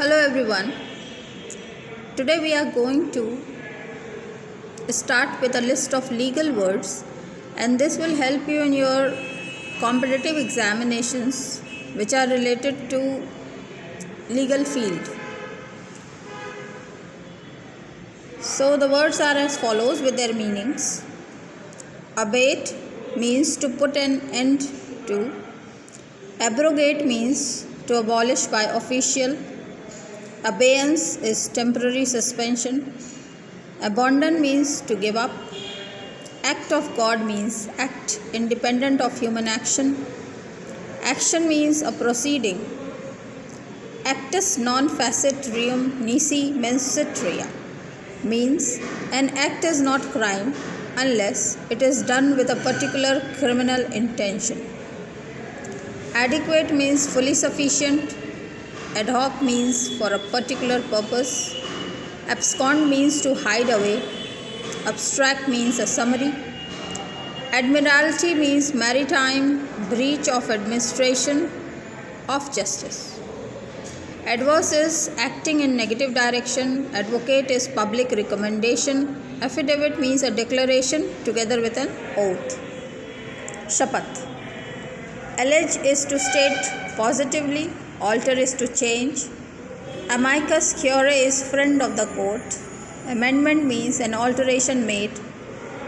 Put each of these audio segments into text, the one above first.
Hello everyone. Today we are going to start with a list of legal words, and this will help you in your competitive examinations which are related to legal field. So the words are as follows with their meanings. Abate means to put an end to. Abrogate means to abolish by official. Abeyance is temporary suspension. Abandon means to give up. Act of God means act independent of human action. Action means a proceeding. Actus non facit reum nisi mensit rea means an act is not crime unless it is done with a particular criminal intention. Adequate means fully sufficient. Ad hoc means for a particular purpose. Abscond means to hide away. Abstract means a summary. Admiralty means maritime breach of administration of justice. Adverse is acting in negative direction. Advocate is public recommendation. Affidavit means a declaration together with an oath. Shapath. Allege is to state positively. Alter is to change. Amicus curiae is friend of the court. Amendment means an alteration made.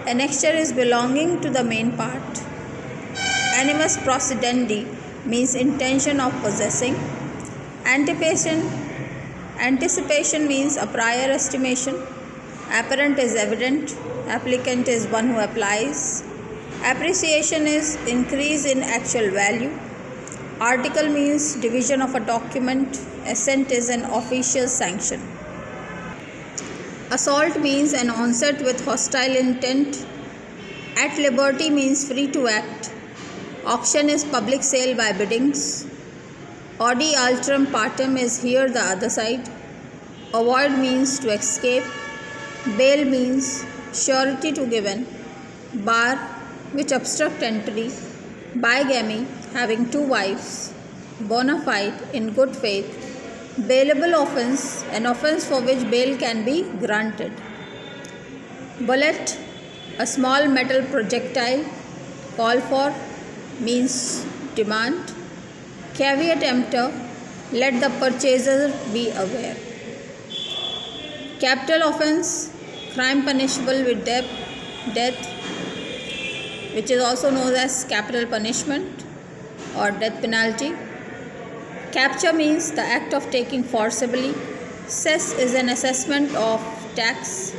Annexure is belonging to the main part. Animus procedendi means intention of possessing. Anticipation means a prior estimation. Apparent is evident. Applicant is one who applies. Appreciation is increase in actual value. Article means division of a document. Assent is an official sanction. Assault means an onset with hostile intent. At liberty means free to act. Auction is public sale by biddings. Audi alterum partem is here the other side. Avoid means to escape. Bail means surety to given. Bar, which obstruct entry. Bigamy, having two wives. Bona fide, in good faith. Bailable offence, an offence for which bail can be granted. Bullet, a small metal projectile. Call for means demand. Caveat emptor, let the purchaser be aware. Capital offence, crime punishable with death, which is also known as capital punishment or death penalty. Capture means the act of taking forcibly. Cess is an assessment of tax.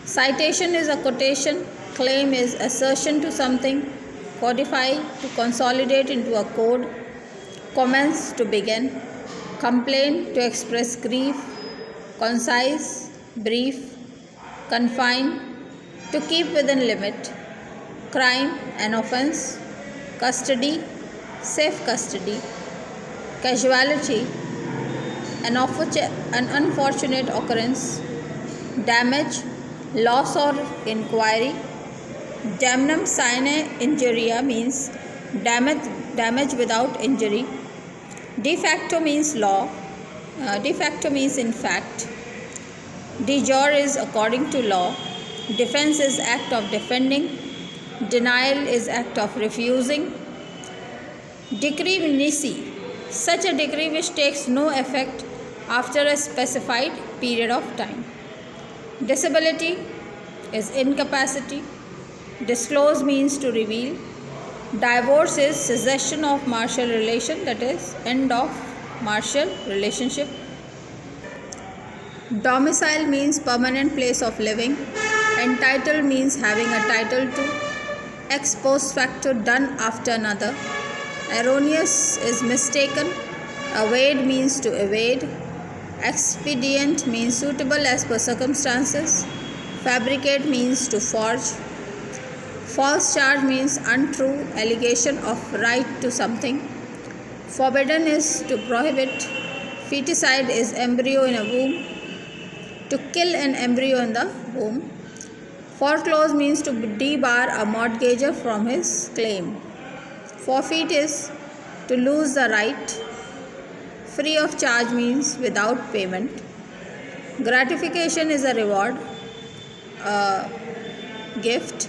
Citation is a quotation. Claim is assertion to something. Codify, to consolidate into a code. Commence, to begin. Complain, to express grief. Concise, brief. Confine, to keep within limit. Crime, an offence. Custody, safe custody. Casualty, an unfortunate occurrence. Damage, loss or inquiry. Damnum sine injuria means damage without injury. De facto means law. De facto means in fact. De jure is according to law. Defense is act of defending. Denial is act of refusing. Decree nisi, such a decree which takes no effect after a specified period of time. Disability is incapacity. Disclose means to reveal. Divorce is cessation of marital relation, that is end of marital relationship. Domicile means permanent place of living. Entitled means having a title to. Ex post facto, done after another. Erroneous is mistaken. Evade means to evade. Expedient means suitable as per circumstances. Fabricate means to forge. False charge means untrue allegation of right to something. Forbidden is to prohibit. Feticide is embryo in a womb. To kill an embryo in the womb. Foreclose means to debar a mortgager from his claim. Forfeit is to lose the right. Free of charge means without payment. Gratification is a reward, a gift.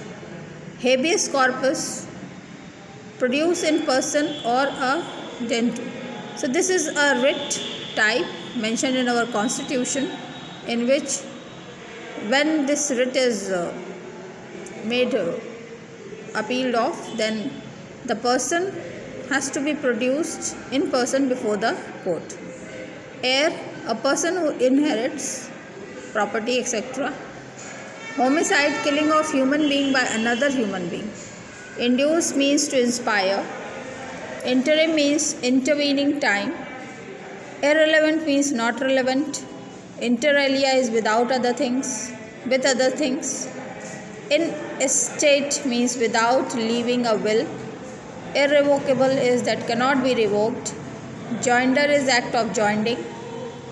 Habeas corpus, produce in person or a gentoo. So this is a writ type mentioned in our constitution, in which when this writ is made appealed of, then the person has to be produced in person before the court. Heir, a person who inherits property, etc. Homicide, killing of human being by another human being. Induce means to inspire. Interim means intervening time. Irrelevant means not relevant. Inter alia is without other things, with other things. In estate means without leaving a will. Irrevocable is that cannot be revoked. Joinder is act of joining.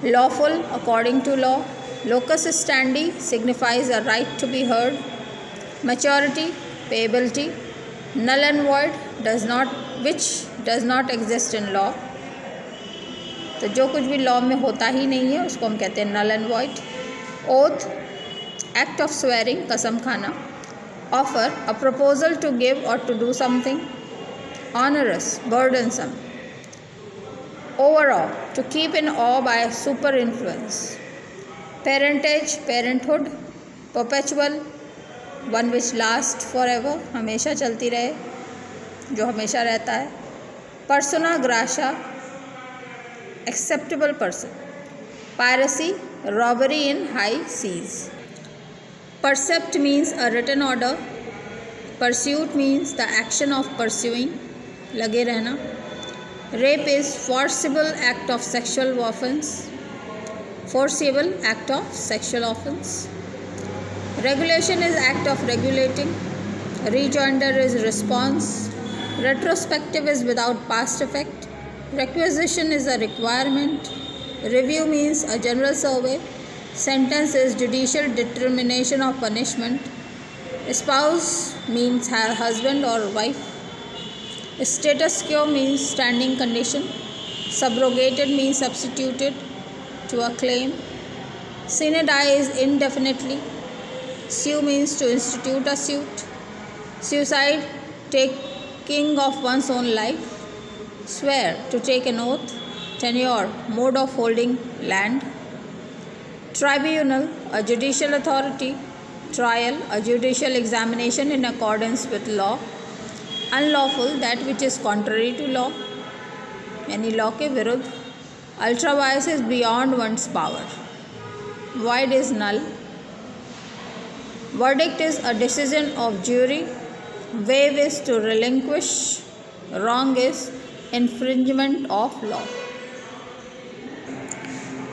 Lawful according to law. Locus standi signifies a right to be heard. Maturity, payability. Null and void which does not exist in law. तो जो कुछ भी law में होता ही नहीं है उसको हम कहते हैं null and void. Oath, act of swearing, कसम खाना. Offer, a proposal to give or to do something. Onerous, burdensome. Overawe, to keep in awe by superior influence. Parentage, parenthood. Perpetual, one which last for ever, हमेशा चलती रहे, जो हमेशा रहता है. Persona grata, acceptable person. Piracy, robbery in high seas. Percept means a written order. Pursuit means the action of pursuing, लगे रहना. Rape is forcible act of sexual offense. Forcible act of sexual offense. Regulation is act of regulating. Rejoinder is response. Retrospective is without past effect. Requisition is a requirement. Review means a general survey. Sentence is judicial determination of punishment. Spouse means husband or wife. Status quo means standing condition. Subrogated means substituted to a claim. Sine die is indefinitely. Sue means to institute a suit. Suicide, taking of one's own life. Swear, to take an oath. Tenure, mode of holding land. Tribunal, a judicial authority. Trial, a judicial examination in accordance with law. Unlawful, that which is contrary to law, यानी law के विरुद्ध. Ultra vires is beyond one's power. Void is null. Verdict is a decision of jury. Waive is to relinquish. Wrong is infringement of law.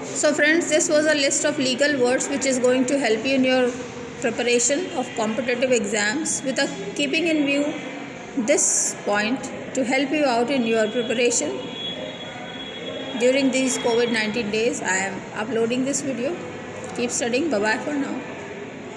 So friends, this was a list of legal words which is going to help you in your preparation of competitive exams, with a keeping in view this point to help you out in your preparation during these COVID-19 days. I am uploading this video. Keep studying. Bye bye for now.